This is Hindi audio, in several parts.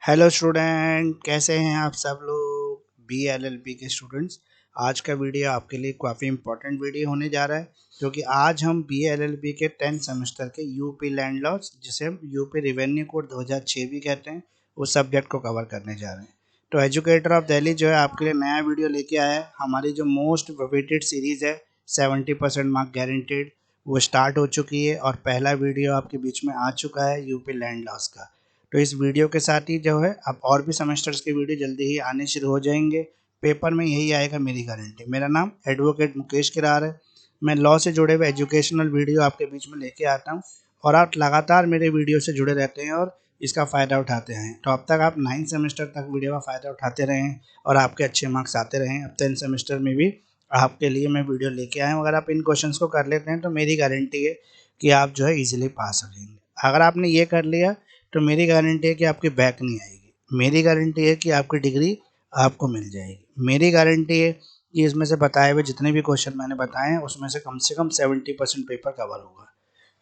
हेलो स्टूडेंट, कैसे हैं आप सब लोग। BLLB के स्टूडेंट्स, आज का वीडियो आपके लिए काफ़ी इम्पोर्टेंट वीडियो होने जा रहा है, क्योंकि आज हम BLLB के 10th सेमेस्टर के यूपी लैंड लॉस, जिसे हम यूपी रिवेन्यू कोड 2006 भी कहते हैं, उस सब्जेक्ट को कवर करने जा रहे हैं। तो एजुकेटर ऑफ दिल्ली जो है आपके लिए नया वीडियो लेके आया है। हमारी जो मोस्ट वेटेड सीरीज़ है 70% मार्क गारंटेड, वो स्टार्ट हो चुकी है और पहला वीडियो आपके बीच में आ चुका है यूपी लैंड लॉस का। तो इस वीडियो के साथ ही जो है अब और भी सेमेस्टर्स के वीडियो जल्दी ही आने शुरू हो जाएंगे। पेपर में यही आएगा, मेरी गारंटी। मेरा नाम एडवोकेट मुकेश किरार है। मैं लॉ से जुड़े हुए एजुकेशनल वीडियो आपके बीच में लेके आता हूँ और आप लगातार मेरे वीडियो से जुड़े रहते हैं और इसका फ़ायदा उठाते हैं। तो अब तक आप 9th सेमेस्टर तक वीडियो का फ़ायदा उठाते रहे हैं और आपके अच्छे मार्क्स आते रहे हैं। अब 10th सेमेस्टर में भी आपके लिए मैं वीडियो लेके आया हूँ। अगर आप इन क्वेश्चंस को कर लेते हैं तो मेरी गारंटी है कि आप जो है ईजिली पास हो जाएंगे। अगर आपने ये कर लिया तो मेरी गारंटी है कि आपकी बैक नहीं आएगी। मेरी गारंटी है कि आपकी डिग्री आपको मिल जाएगी। मेरी गारंटी है कि इसमें से बताए हुए जितने भी क्वेश्चन मैंने बताए हैं उसमें से कम 70% पेपर कवर होगा।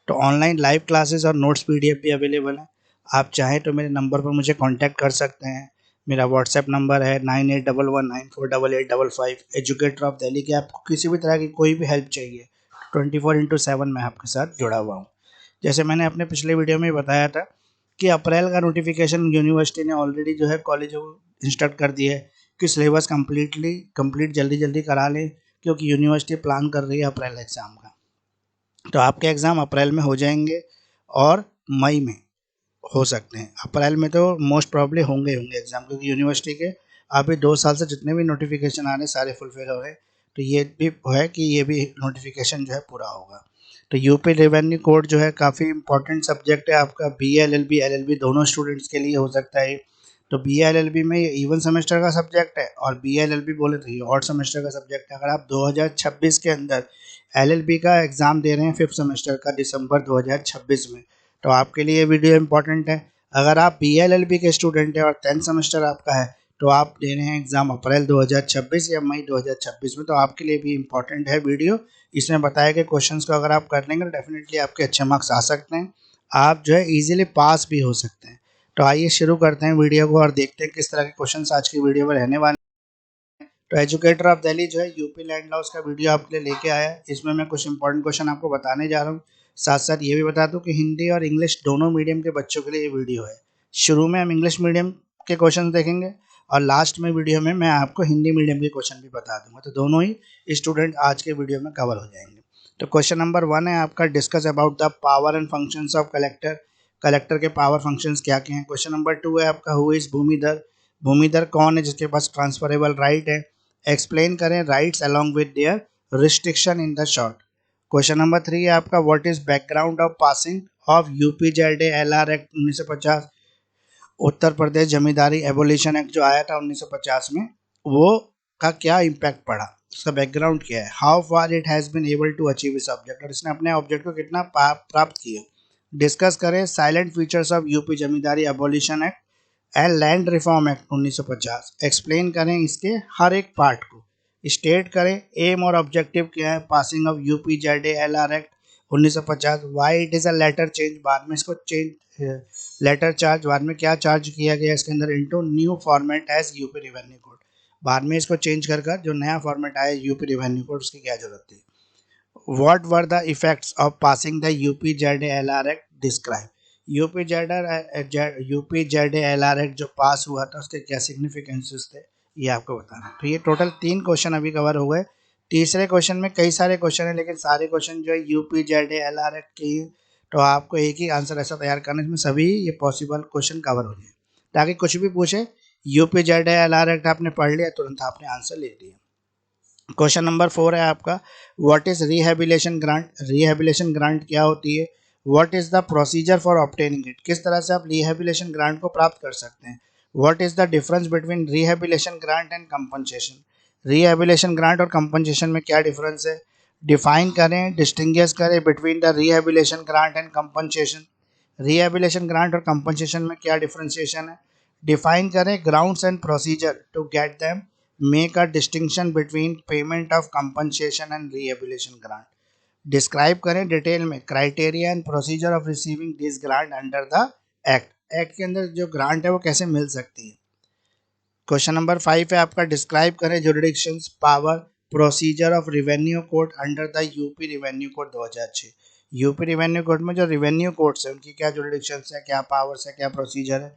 तो ऑनलाइन लाइव क्लासेस और नोट्स PDF भी अवेलेबल हैं। आप चाहें तो मेरे नंबर पर मुझे कांटेक्ट कर सकते हैं। मेरा व्हाट्सएप नंबर है 9811948855। एजुकेटर ऑफ दिल्ली की आपको किसी भी तरह की कोई भी हेल्प चाहिए 24/7 मैं आपके साथ जुड़ा हुआ हूँ। जैसे मैंने अपने पिछले वीडियो में बताया था कि अप्रैल का नोटिफिकेशन यूनिवर्सिटी ने ऑलरेडी जो है कॉलेजों को इंस्ट्रक्ट कर दिया है कि सिलेबस कंप्लीट जल्दी जल्दी करा लें, क्योंकि यूनिवर्सिटी प्लान कर रही है अप्रैल एग्ज़ाम का। तो आपके एग्ज़ाम अप्रैल में हो जाएंगे और मई में हो सकते हैं। अप्रैल में तो मोस्ट प्रॉब्ली होंगे एग्ज़ाम, क्योंकि यूनिवर्सिटी के अभी 2 साल से जितने भी नोटिफिकेशन आ रहे हैं सारे फुलफिल हो रहे हैं। तो ये भी है कि ये भी नोटिफिकेशन जो है पूरा होगा। तो यूपी रेवेन्यू कोड जो है काफ़ी इंपॉर्टेंट सब्जेक्ट है आपका। BLLB LLB दोनों स्टूडेंट्स के लिए हो सकता है। तो BLLB में ये इवन सेमेस्टर का सब्जेक्ट है और BLLB बोले तो ये ऑड सेमेस्टर का सब्जेक्ट है। अगर आप 2026 के अंदर LLB का एग्ज़ाम दे रहे हैं 5th सेमेस्टर का दिसंबर 2026 में, तो आपके लिए वीडियो इंपॉर्टेंट है। अगर आप BLLB के स्टूडेंट हैं और 10th सेमेस्टर आपका है तो आप दे रहे हैं एग्ज़ाम अप्रैल 2026 या मई 2026 में, तो आपके लिए भी इम्पॉर्टेंट है वीडियो। इसमें बताए गए क्वेश्चंस को अगर आप कर लेंगे तो डेफिनेटली आपके अच्छे मार्क्स आ सकते हैं। आप जो है इजीली पास भी हो सकते हैं। तो आइए शुरू करते हैं वीडियो को और देखते हैं किस तरह के क्वेश्चंस आज की वीडियो में रहने वाले। तो एजुकेटर ऑफ दिल्ली जो है यूपी लैंड लॉस का वीडियो आपके लिए लेके आया है। इसमें मैं कुछ इंपॉर्टेंट क्वेश्चन आपको बताने जा रहा हूँ। साथ साथ ये भी बता दूं कि हिंदी और इंग्लिश दोनों मीडियम के बच्चों के लिए ये वीडियो है। शुरू में हम इंग्लिश मीडियम के क्वेश्चन देखेंगे और लास्ट में वीडियो में मैं आपको हिंदी मीडियम के क्वेश्चन भी बता दूंगा, तो दोनों ही स्टूडेंट आज के वीडियो में कवर हो जाएंगे। तो क्वेश्चन नंबर 1 है आपका, discuss about the power and functions of collector. Collector के पावर फंक्शंस क्या क्या हैं। क्वेश्चन नंबर 2 है आपका, हु इज भूमिधर। भूमिधर कौन है जिसके पास ट्रांसफरेबल राइट है। एक्सप्लेन करें rights along with their restriction in the short. Question number 3 है आपका, what is background of passing of UPZ LR act 1950। Uttar Pradesh Zamindari abolition act जो आया था 1950 में, वो का क्या इम्पैक्ट पड़ा, उसका बैकग्राउंड क्या है। How far it has been able to achieve इस ऑब्जेक्ट, और इसने अपने ऑब्जेक्ट को कितना प्राप्त किया। डिस्कस करें salient features of UP zamindari abolition act and land reform act 1950। Explain करें इसके हर एक पार्ट को। स्टेट करें एम और ऑब्जेक्टिव क्या है passing of UPZA-LR act 1950। Why it is a later change, बाद में इसको चेंज लेटर चार्ज बाद में क्या चार्ज किया गया इसके अंदर into new format as UP revenue code. बाद में इसको चेंज कर जो नया फॉर्मेट आया यूपी रिवेन्यू कोड, उसकी क्या जरूरत थी। What were the effects of passing the UPZA-LR Act? Describe. UPZA-LR Act जो पास हुआ था उसके क्या सिग्निफिकेंसेस थे, ये आपको बताना है। तो ये टोटल 3 क्वेश्चन अभी कवर हो गए। तीसरे क्वेश्चन में कई सारे क्वेश्चन हैं, लेकिन सारे क्वेश्चन जो है UPZA-LR Act के ही, तो आपको एक ही आंसर ऐसा तैयार करना है इसमें सभी ये पॉसिबल क्वेश्चन कवर हो जाए, ताकि कुछ भी पूछे UPZA-LR Act आपने पढ़ लिया तुरंत आपने आंसर ले लिया। क्वेश्चन नंबर 4 है आपका, what is rehabilitation grant. Rehabilitation grant क्या होती है। What is the procedure for obtaining it, किस तरह से आप रिहेबिलिटेशन ग्रांट को प्राप्त कर सकते हैं। What is the difference between rehabilitation grant and compensation. Rehabilitation grant और कंपनसेशन में क्या डिफरेंस है। डिफाइन करें, डिस्टिंग्विश करें between the rehabilitation grant and compensation. Rehabilitation grant और कंपनसेशन में क्या डिफरेंशिएशन है। डिफाइन करें grounds and procedure to get them. Make a distinction between payment of compensation and rehabilitation grant. Describe करें डिटेल में criteria and procedure of receiving this grant under the act. Act के अंदर जो ग्रांट है वो कैसे मिल सकती है। क्वेश्चन नंबर 5 है आपका, डिस्क्राइब करें jurisdictions power procedure of revenue code under the UP revenue code 2006। UP revenue code में जो रिवेन्यू कोड्स है उनकी क्या जुरिडिक्शंस है, क्या पावर्स है, क्या प्रोसीजर है।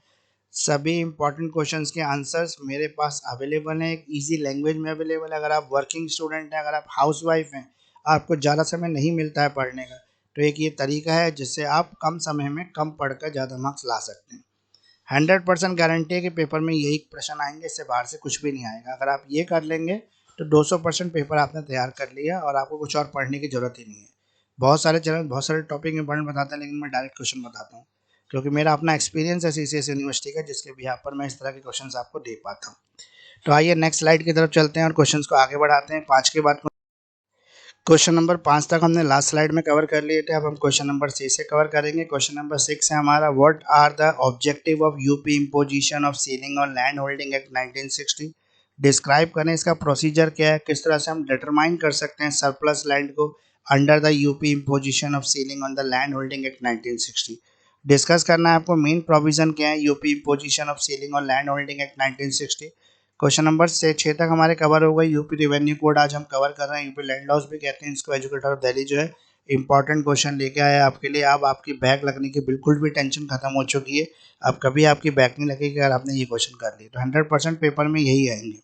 सभी इंपॉर्टेंट क्वेश्चंस के आंसर्स मेरे पास अवेलेबल हैं, एक इजी लैंग्वेज में अवेलेबल है। अगर आप वर्किंग स्टूडेंट हैं, अगर आप हाउस वाइफ हैं, आपको ज़्यादा समय नहीं मिलता है पढ़ने का, तो एक ये तरीका है जिससे आप कम समय में कम पढ़कर ज़्यादा मार्क्स ला सकते हैं। 100% गारंटी है कि पेपर में यही प्रश्न आएंगे, इससे बाहर से कुछ भी नहीं आएगा। अगर आप ये कर लेंगे तो 200% पेपर आपने तैयार कर लिया और आपको कुछ और पढ़ने की जरूरत ही नहीं है। बहुत सारे चैनल बहुत सारे टॉपिक इंपॉर्टेंट बताते हैं, लेकिन मैं डायरेक्ट क्वेश्चन बताता हूँ क्योंकि मेरा अपना एक्सपीरियंस है सीसीएस यूनिवर्सिटी का, जिसके भी यहाँ पर मैं इस तरह के क्वेश्चन आपको दे पाता हूँ। तो आइए नेक्स्ट स्लाइड की तरफ चलते हैं और क्वेश्चन को आगे बढ़ाते हैं। 5 के बाद क्वेश्चन नंबर 5 तक हमने लास्ट स्लाइड में कवर कर लिए थे, अब हम क्वेश्चन नंबर 6 से कवर करेंगे। क्वेश्चन नंबर 6 है हमारा, what are the objective of UP imposition of ceiling on land holding act 1960। Describe करें इसका प्रोसीजर क्या है, किस तरह से हम डिटरमाइन कर सकते हैं सरप्लस लैंड को under the UP imposition of ceiling on the land holding act 1960। Discuss करना है आपको मेन प्रोविजन क्या है UP imposition of ceiling on land holding act 1960। Question number से 6 तक हमारे कवर हो गए। यूपी रिवेन्यू कोड आज हम कवर कर रहे हैं, यूपी लैंड लॉस भी कहते हैं इसको। एजुकेटर ऑफ दिल्ली जो है इंपॉर्टेंट क्वेश्चन लेके आया आपके लिए। अब आपकी बैक लगने की बिल्कुल भी टेंशन खत्म हो चुकी है, अब कभी आपकी बैक नहीं लगेगी अगर आपने ये क्वेश्चन कर लिए तो 100% पेपर में यही आएंगे।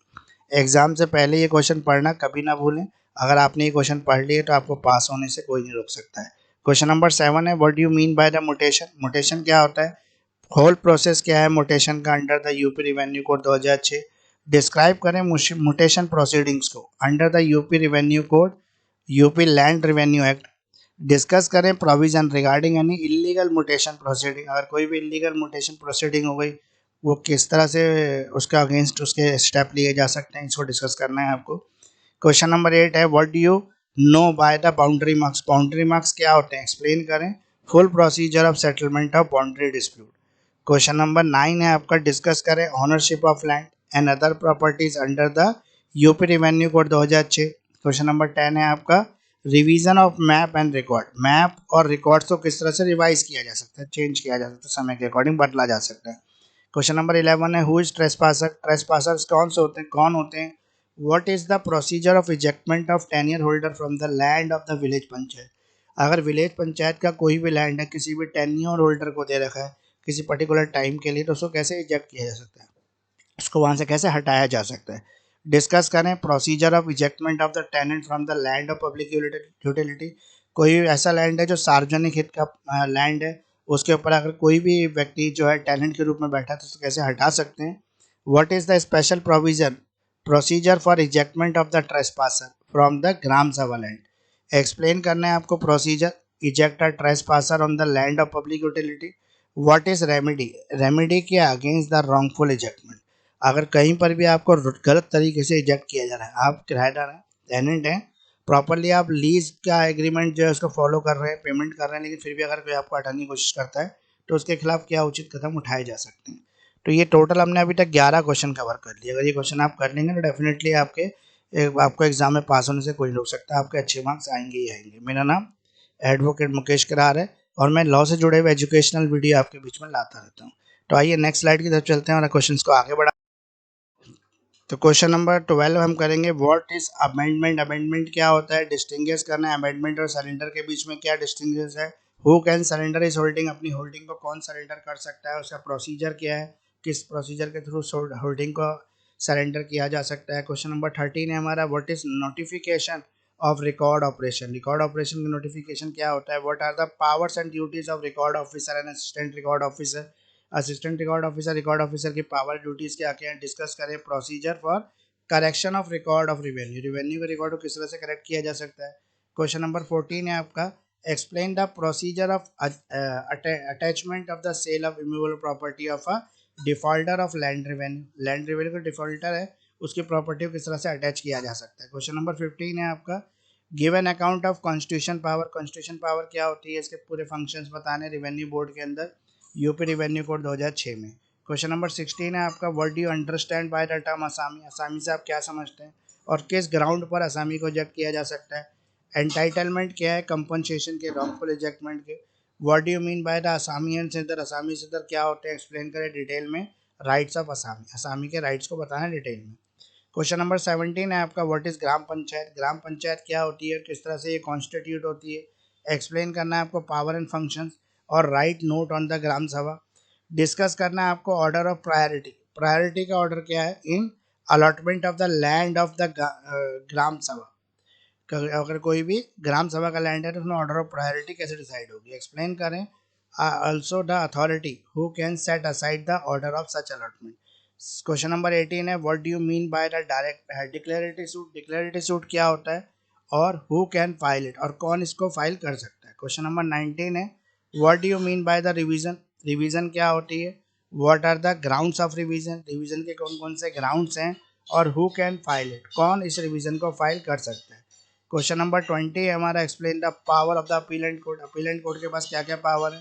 एग्जाम से पहले ये क्वेश्चन पढ़ना कभी ना भूलें, अगर आपने ये क्वेश्चन पढ़ लिए तो आपको पास होने से कोई नहीं रोक सकता है। क्वेश्चन नंबर 7 है, what do you mean by the mutation. Mutation क्या होता है, होल प्रोसेस क्या है मोटेशन का under the UP revenue code 2006। Describe करें मोटेशन प्रोसीडिंग्स को under the UP revenue code UP land revenue act. Discuss करें provision regarding any illegal mutation proceeding, अगर कोई भी इलीगल मोटेशन प्रोसीडिंग हो गई वो किस तरह से उसका अगेंस्ट उसके स्टेप लिए जा सकते हैं, इसको डिस्कस करना है आपको। क्वेश्चन नंबर 8 है, what do you know by the boundary marks. Boundary marks क्या होते हैं एक्सप्लेन करें, full procedure of settlement of boundary dispute. Question number 9 है आपका, डिस्कस करें ownership of land and other properties under the UP revenue code 2006। Question number 10 है आपका, revision of map and record. Map और रिकॉर्ड्स को किस तरह से रिवाइज किया जा सकता है, चेंज किया जा सकता है, समय के अकॉर्डिंग बदला जा सकता है। क्वेश्चन नंबर 11 है, हु इज ट्रेसपासर। ट्रेसपासर्स कौन से होते हैं, कौन होते हैं। What is the procedure of ejectment of tenure holder from the land of the village panchayat. अगर विलेज पंचायत का कोई भी लैंड है किसी भी टेन्योर होल्डर को दे रखा है किसी पर्टिकुलर टाइम के लिए, तो उसको कैसे इजेक्ट किया जा सकता है, उसको वहाँ से कैसे हटाया जा सकता है। डिस्कस करें procedure of ejectment of the tenant from the land of public utility. कोई ऐसा लैंड है जो सार्वजनिक हित का लैंड है, उसके ऊपर अगर कोई भी व्यक्ति जो है टेनेंट के रूप में बैठा है तो उसको कैसे हटा सकते हैं। What is the special provision procedure for ejectment of the trespasser from the Gram Sabha land. Explain करना है आपको procedure eject a trespasser on the land of public utility. What is remedy, remedy क्या अगेंस्ट द रॉन्गफुल इजेक्टमेंट। अगर कहीं पर भी आपको गलत तरीके से इजेक्ट किया जा रहा है, आप किराएदार हैं, टेनेंट हैं, प्रॉपरली आप लीज का एग्रीमेंट जो है उसको फॉलो कर रहे हैं, पेमेंट कर रहे हैं, लेकिन फिर भी अगर कोई आपको हटाने की कोशिश करता है तो उसके खिलाफ क्या उचित कदम उठाए जा सकते हैं। तो ये टोटल हमने अभी तक 11 क्वेश्चन कवर कर लिए। अगर ये क्वेश्चन आप कर लेंगे तो डेफिनेटली आपको एग्जाम में पास होने से कोई रोक सकता है, आपके अच्छे मार्क्स आएंगे ही आएंगे। मेरा नाम एडवोकेट मुकेश करार है और मैं लॉ से जुड़े हुए एजुकेशनल वीडियो आपके बीच में लाता रहता हूँ। तो आइए नेक्स्ट स्लाइड की तरफ चलते हैं और क्वेश्चन को आगे बढ़ा। तो क्वेश्चन नंबर 12 हम करेंगे, व्हाट इज अमेंडमेंट। अमेंडमेंट क्या होता है, डिस्टिंग्विश करना है अमेंडमेंट और सरेंडर के बीच में क्या डिस्टिंग्विश है। Who can surrender is holding, अपनी होल्डिंग को कौन सरेंडर कर सकता है, उसका प्रोसीजर क्या है, किस प्रोसीजर के थ्रू होल्डिंग को सरेंडर किया जा सकता है। क्वेश्चन नंबर 13 है हमारा, what is notification of record operation. Record operation की नोटिफिकेशन क्या होता है। What are the powers and duties of record officer and assistant record officer. Assistant record officer की पावर ड्यूटीज क्या क्या हैं, डिस्कस करें procedure for correction of record of revenue. Revenue के रिकॉर्ड को किस तरह से करेक्ट किया जा सकता है। क्वेश्चन नंबर 14 है आपका, explain the procedure of attachment of the sale of immovable property of a defaulter of land revenue. Land revenue का डिफॉल्टर है उसकी प्रॉपर्टी को किस तरह से अटैच किया जा सकता है। क्वेश्चन नंबर 15 है आपका, give an account of constitution power. Constitution power क्या होती है, इसके पूरे फंक्शंस बताने रिवेन्यू बोर्ड के अंदर यूपी रिवेन्यू कोड 2006 में। क्वेश्चन नंबर 16 है आपका, what do you understand by the term असामी। असामी से आप क्या समझते हैं और किस ग्राउंड पर असामी को इजेक्ट किया जा सकता है। एंटाइटलमेंट क्या है, कंपनसेशन के, रॉन्गफुल इजेक्टमेंट के। What do you mean by the Asami centre, Asami centre क्या होते हैं एक्सप्लेन करें डिटेल में। राइट्स ऑफ असामी, असामी के राइट्स को बताना डिटेल में। क्वेश्चन नंबर 17 है आपका, व्हाट इज ग्राम पंचायत, ग्राम पंचायत क्या होती है, किस तरह से ये कॉन्स्टिट्यूट होती है, एक्सप्लेन करना है आपको पावर एंड फंक्शंस, और right note on the Gram Sabha. Discuss करना है आपको ऑर्डर ऑफ प्रायोरिटी, प्रायोरिटी का ऑर्डर क्या है in allotment of the land of the Gram Sabha. अगर कोई भी ग्राम सभा का लैंड है तो उसमें ऑर्डर ऑफ प्रायोरिटी कैसे डिसाइड होगी, एक्सप्लेन करें। Also the authority who can set aside the order of such allotment. Question number 18 है, what do you mean by the direct declarative suit, declarative suit क्या होता है और हु कैन फाइल इट, और कौन इसको फाइल कर सकता है। क्वेश्चन नंबर 19 है, what do you mean by the revision, revision क्या होती है, what are the grounds of revision, revision के कौन कौन से ग्राउंड्स हैं, और हु कैन फाइल इट, कौन इस रिवीजन को फाइल कर सकता है। क्वेश्चन नंबर 20 है हमारा, explain the power of the appeal and court, appeal and court के पास क्या क्या पावर है।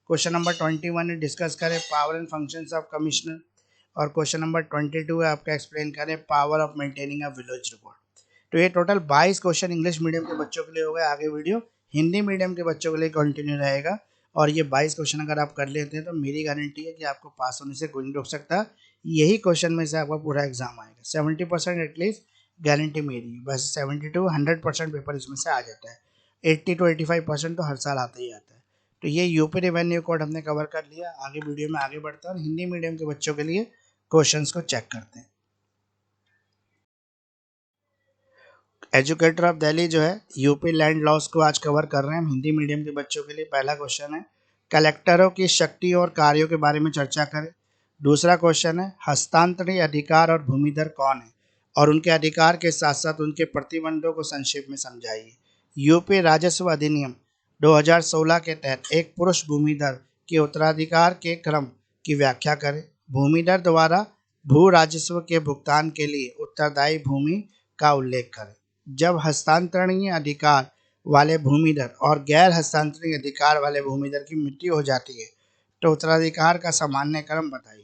क्वेश्चन नंबर 21 है, डिस्कस करें power and functions of commissioner, और क्वेश्चन नंबर 22 है आपका, एक्सप्लेन करें power of maintaining a village record. तो ये टोटल 22 क्वेश्चन इंग्लिश मीडियम के बच्चों के लिए हो गए। आगे वीडियो हिंदी मीडियम के बच्चों के लिए कंटिन्यू रहेगा, और ये 22 क्वेश्चन अगर आप कर लेते हैं तो मेरी गारंटी है कि आपको पास होने से कोई नहीं रोक सकता। यही क्वेश्चन में से आपका पूरा एग्जाम आएगा, 70% एटलीस्ट गारंटी मेरी है। बस 70 to 100% पेपर इसमें से आ जाता है, 80 to 85% तो हर साल आता ही आता है। तो ये यूपी रेवेन्यू कोड हमने कवर कर लिया। आगे वीडियो में आगे बढ़ता है और हिंदी मीडियम के बच्चों के लिए क्वेश्चंस को चेक करते हैं। एजुकेटर ऑफ दिल्ली जो है यूपी लैंड लॉस को आज कवर कर रहे हैं हम हिंदी मीडियम के बच्चों के लिए। पहला क्वेश्चन है, कलेक्टरों की शक्ति और कार्यों के बारे में चर्चा करें। दूसरा क्वेश्चन है, हस्तांतरणीय अधिकार और भूमिधर कौन है और उनके अधिकार के साथ साथ उनके प्रतिबंधों को संक्षेप में समझाइए। यूपी राजस्व अधिनियम 2016 के तहत एक पुरुष भूमिधर के उत्तराधिकार के क्रम की व्याख्या करें। भूमिधर द्वारा भू राजस्व के भुगतान के लिए उत्तरदायी भूमि का उल्लेख करें। जब हस्तांतरणीय अधिकार वाले भूमिधर और गैर हस्तांतरणीय अधिकार वाले भूमिधर की मृत्यु हो जाती है तो उत्तराधिकार का सामान्य क्रम बताइए।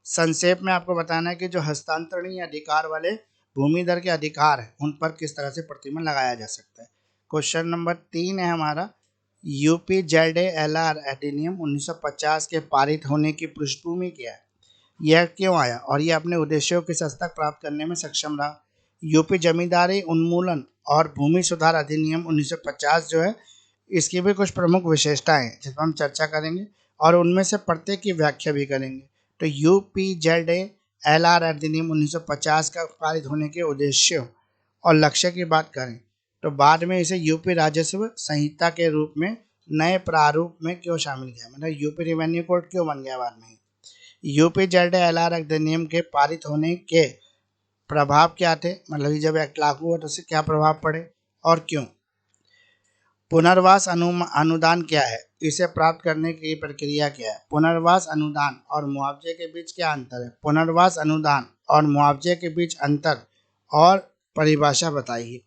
संक्षेप में आपको बताना है कि जो हस्तांतरणीय अधिकार वाले भूमिधर के अधिकार हैं उन पर किस तरह से प्रतिबंध लगाया जा सकता है। क्वेश्चन नंबर 3 है हमारा, यूपी ZALR अधिनियम 1950 के पारित होने की पृष्ठभूमि क्या है, यह क्यों आया और यह अपने उद्देश्यों के हस्तक प्राप्त करने में सक्षम रहा। यूपी जमींदारी उन्मूलन और भूमि सुधार अधिनियम 1950 जो है इसकी भी कुछ प्रमुख विशेषताएं हैं जिस पर हम चर्चा करेंगे और उनमें से प्रत्येक की व्याख्या भी करेंगे। तो UPZALR अधिनियम 1950 का पारित होने के उद्देश्यों और लक्ष्य की बात करें तो बाद में इसे यूपी राजस्व संहिता के रूप में नए प्रारूप में क्यों शामिल किया, मतलब यूपी रेवेन्यू कोड क्यों बन गया बाद में। UPZALR अधिनियम के पारित होने के प्रभाव क्या थे, मतलब जब एक्ट लागू हुआ तो उससे क्या प्रभाव पड़े और क्यों। पुनर्वास अनुदान क्या है, इसे प्राप्त करने की प्रक्रिया क्या है। पुनर्वास अनुदान और मुआवजे के बीच क्या अंतर है। पुनर्वास अनुदान और मुआवजे के बीच अंतर और परिभाषा बताइए।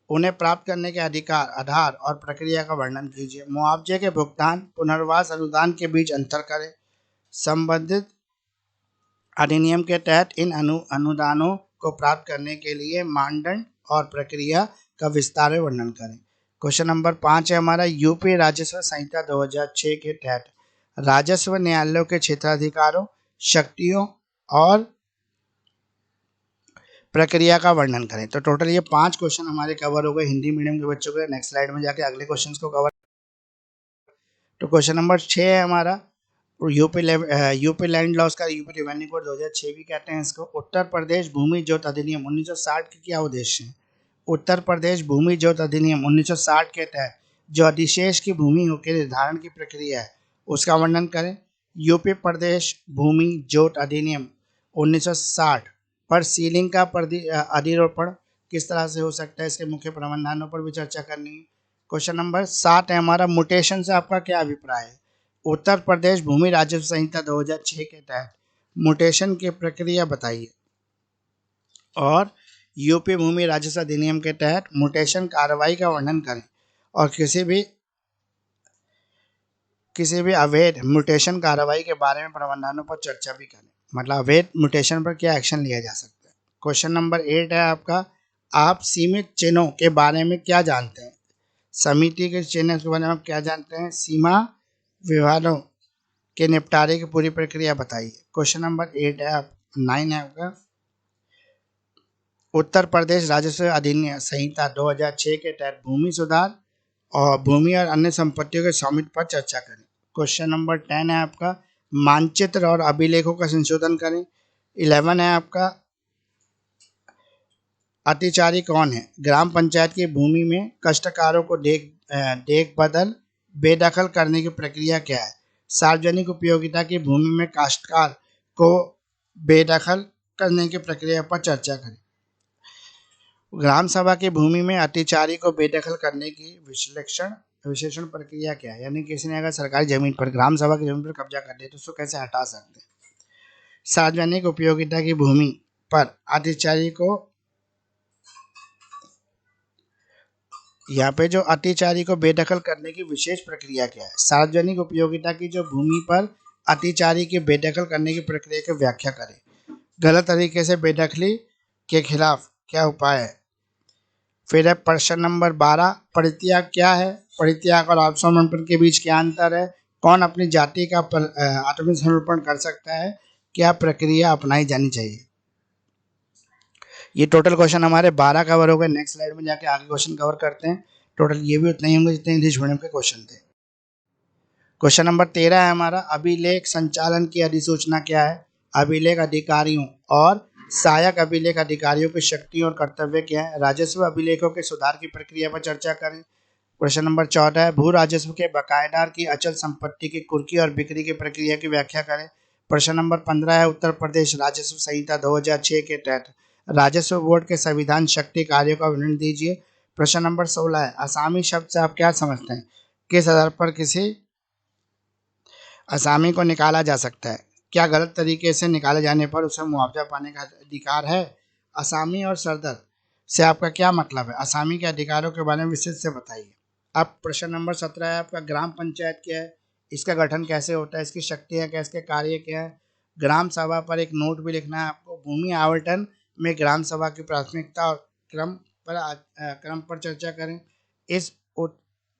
उन्हें प्राप्त करने के अधिकार, आधार और प्रक्रिया का वर्णन कीजिए। मुआवजे के भुगतान, पुनर्वास अनुदान के बीच अंतर करें। संबंधित अधिनियम के तहत इन अनुदानों को प्राप्त करने के लिए मानदंड और प्रक्रिया का विस्तार में वर्णन करें। क्वेश्चन नंबर 5 है हमारा, यूपी राजस्व संहिता 2006 के तहत राजस्व न्यायालयों के क्षेत्राधिकारों, शक्तियों और प्रक्रिया का वर्णन करें। तो टोटल ये 5 क्वेश्चन हमारे कवर हो गए हिंदी मीडियम के बच्चों के। नेक्स्ट स्लाइड में जाके अगले क्वेश्चन को कवर। तो क्वेश्चन नंबर 6 है हमारा, यूपी लैंड लॉस का यूपी रेवेन्यू कोड 2006 भी कहते हैं इसको। उत्तर प्रदेश भूमि जोत अधिनियम 1960 के क्या उद्देश्य हैं। उत्तर प्रदेश भूमि जोत अधिनियम 1960 के तहत जो अधिशेष की भूमि के निर्धारण की प्रक्रिया है उसका वर्णन करें। यूपी प्रदेश भूमि जोत अधिनियम 1960 पर सीलिंग का अधिरोपण किस तरह से हो सकता है, इसके मुख्य प्रावधानों पर भी चर्चा करनी है। क्वेश्चन नंबर 7 है हमारा, म्यूटेशन से आपका क्या अभिप्राय है। उत्तर प्रदेश भूमि राजस्व संहिता 2006 के तहत म्यूटेशन की प्रक्रिया बताइए। और यूपी भूमि राजस्व अधिनियम के तहत म्यूटेशन कार्रवाई का वर्णन करें और किसी भी अवैध म्यूटेशन कार्रवाई के बारे में प्रावधानों पर चर्चा भी करें, मतलब अवैध म्यूटेशन पर क्या एक्शन लिया जा सकता है। क्वेश्चन नंबर 8 है आपका, आप सीमित चिन्हों के बारे में क्या जानते हैं। समिति के चयन के बारे में आप क्या जानते हैं? सीमा विवादों के निपटारे की पूरी प्रक्रिया बताइए। क्वेश्चन नंबर 8 है, 9 है आपका। उत्तर प्रदेश राजस्व अधिनियम संहिता 2006 के तहत भूमि सुधार और भूमि और अन्य संपत्तियों के स्वामित्व पर चर्चा करें। क्वेश्चन नंबर 10 है आपका, मानचित्र और अभिलेखों का संशोधन करें। 11 है आपका, अतिचारी कौन है? ग्राम पंचायत की भूमि में कष्टकारों को देख बदल बेदखल करने की प्रक्रिया क्या है? सार्वजनिक उपयोगिता की भूमि में काश्तकार को बेदखल करने की प्रक्रिया पर चर्चा करें। ग्राम सभा की भूमि में अतिचारी को बेदखल करने की विशेषण प्रक्रिया क्या है? यानी किसी ने अगर सरकारी जमीन पर, ग्राम सभा की जमीन पर कब्जा कर दिया तो उसको कैसे हटा सकते हैं? सार्वजनिक उपयोगिता की भूमि पर अतिचारी को, यहाँ पे जो अतिचारी को बेदखल करने की विशेष प्रक्रिया क्या है? सार्वजनिक उपयोगिता की जो भूमि पर अतिचारी के बेदखल करने की प्रक्रिया की व्याख्या करें। गलत तरीके से बेदखली के खिलाफ क्या उपाय है? फिर है प्रश्न नंबर 12, परित्याग क्या है? परित्याग और आत्मसमर्पण के बीच क्या अंतर है? कौन अपनी जाति का आत्मसमर्पण कर सकता है? क्या प्रक्रिया अपनाई जानी चाहिए? ये टोटल क्वेश्चन हमारे 12 कवर हो गए। नेक्स्ट स्लाइड में जाके आगे क्वेश्चन कवर करते हैं। टोटल ये भी उतने ही होंगे जितने इंग्लिश मीडियम के क्वेश्चन थे। क्वेश्चन नंबर 13 है हमारा, अभिलेख संचालन की अधिसूचना क्या है? अभिलेख अधिकारियों और सहायक अभिलेख अधिकारियों की शक्ति और कर्तव्य क्या है? राजस्व अभिलेखों के सुधार की प्रक्रिया पर चर्चा करें। क्वेश्चन नंबर 14 है, भू राजस्व के बकायेदार की अचल संपत्ति की कुर्की और बिक्री की प्रक्रिया की व्याख्या करें। प्रश्न नंबर 15 है, उत्तर प्रदेश राजस्व संहिता 2006 के तहत राजस्व बोर्ड के संविधान शक्ति कार्यों का वर्णन दीजिए। प्रश्न नंबर 16 है, असामी शब्द से आप क्या समझते हैं? किस आधार पर किसी असामी को निकाला जा सकता है? क्या गलत तरीके से निकाले जाने पर उसे मुआवजा पाने का अधिकार है? असामी और सरदर्द से आपका क्या मतलब है? असामी के अधिकारों के बारे में विशेष से बताइए। अब प्रश्न नंबर 17 है आपका, ग्राम पंचायत क्या है? इसका गठन कैसे होता है? इसकी शक्तियाँ क्या, इसके कार्य क्या है? ग्राम सभा पर एक नोट भी लिखना है आपको। भूमि आवंटन में ग्राम सभा की प्राथमिकता और क्रम पर चर्चा करें। इस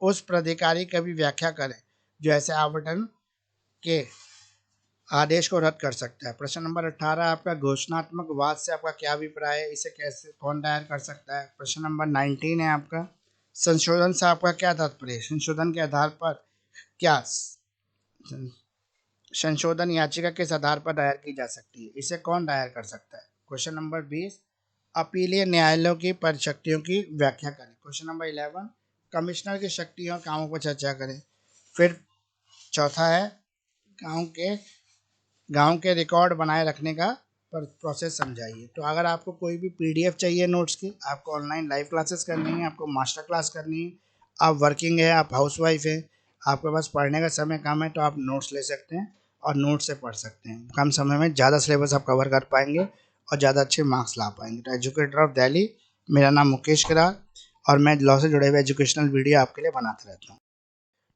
उस प्राधिकारी की भी व्याख्या करें जो ऐसे आवंटन के आदेश को रद्द कर सकता है। प्रश्न नंबर 18 आपका, घोषणात्मक वाद से आपका क्या अभिप्राय है? इसे कैसे कौन दायर कर सकता है? प्रश्न नंबर 19 है आपका, संशोधन से आपका क्या तात्पर्य है? संशोधन के आधार पर क्या संशोधन याचिका किस आधार पर दायर की जा सकती है? इसे कौन दायर कर सकता है? क्वेश्चन नंबर 20, अपीलीय न्यायालयों की शक्तियों की व्याख्या करें। क्वेश्चन नंबर 11, कमिश्नर की शक्तियों और कामों पर चर्चा करें। फिर चौथा है, गांव के रिकॉर्ड बनाए रखने का प्रोसेस समझाइए। तो अगर आपको कोई भी पीडीएफ चाहिए नोट्स की, आपको ऑनलाइन लाइव क्लासेस करनी है, आपको मास्टर क्लास करनी है, आप वर्किंग है, आप हाउसवाइफ है, आपके पास पढ़ने का समय कम है, तो आप नोट्स ले सकते हैं और नोट्स से पढ़ सकते हैं। कम समय में ज़्यादा सिलेबस आप कवर कर पाएंगे और ज़्यादा अच्छे मार्क्स ला पाएंगे। तो एजुकेटर ऑफ दिल्ली, मेरा नाम मुकेश किरार और मैं लॉ से जुड़े हुए एजुकेशनल वीडियो आपके लिए बनाते रहता हूँ।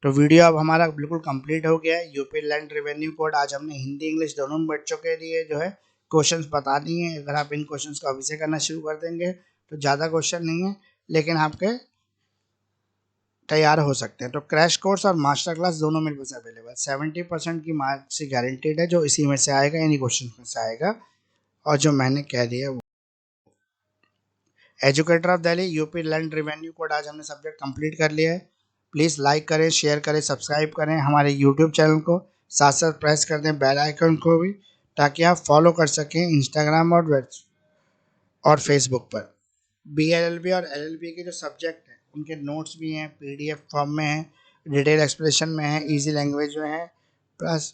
तो वीडियो अब हमारा बिल्कुल कंप्लीट हो गया है। यूपी लैंड रेवेन्यू कोड आज हमने हिंदी इंग्लिश दोनों बच्चों के लिए जो है क्वेश्चंस बता दिए हैं। अगर आप इन क्वेश्चंस को अभी से करना शुरू कर देंगे तो ज़्यादा क्वेश्चन नहीं है, लेकिन आपके तैयार हो सकते हैं। तो क्रैश कोर्स और मास्टर क्लास दोनों मेरे पास अवेलेबल। 70% की मार्क्स गारंटीड है, जो इसी में से आएगा, इन्हीं क्वेश्चन में से आएगा और जो मैंने कह दिया वो। Educator of Delhi UP land revenue code आज हमने सब्जेक्ट कंप्लीट कर लिया है। प्लीज़ लाइक करें, शेयर करें, सब्सक्राइब करें हमारे यूट्यूब चैनल को, साथ साथ प्रेस कर दें बेल आइकन को भी, ताकि आप फॉलो कर सकें इंस्टाग्राम और फेसबुक पर। BLLB और LLB के जो सब्जेक्ट हैं उनके नोट्स भी हैं, PDF फॉर्म में हैं, डिटेल एक्सप्लेनेशन में है, ईजी लैंग्वेज में है, plus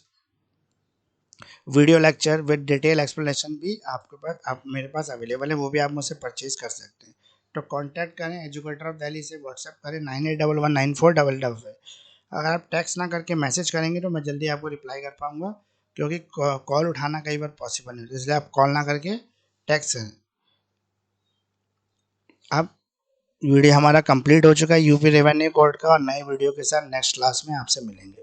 video lecture with detail explanation भी आपके पास मेरे पास अवेलेबल है, वो भी आप मुझसे परचेज कर सकते हैं। तो कांटेक्ट करें एजुकेटर ऑफ दिल्ली से, व्हाट्सएप करें 98119455। अगर आप टेक्स्ट ना करके मैसेज करेंगे तो मैं जल्दी आपको रिप्लाई कर पाऊँगा, क्योंकि कॉल उठाना कई बार पॉसिबल नहीं होता, इसलिए आप कॉल ना करके टेक्स्ट करें। अब वीडियो हमारा कंप्लीट हो चुका है यूपी रेवेन्यू कोड का, और नए वीडियो के साथ नेक्स्ट क्लास में आपसे मिलेंगे।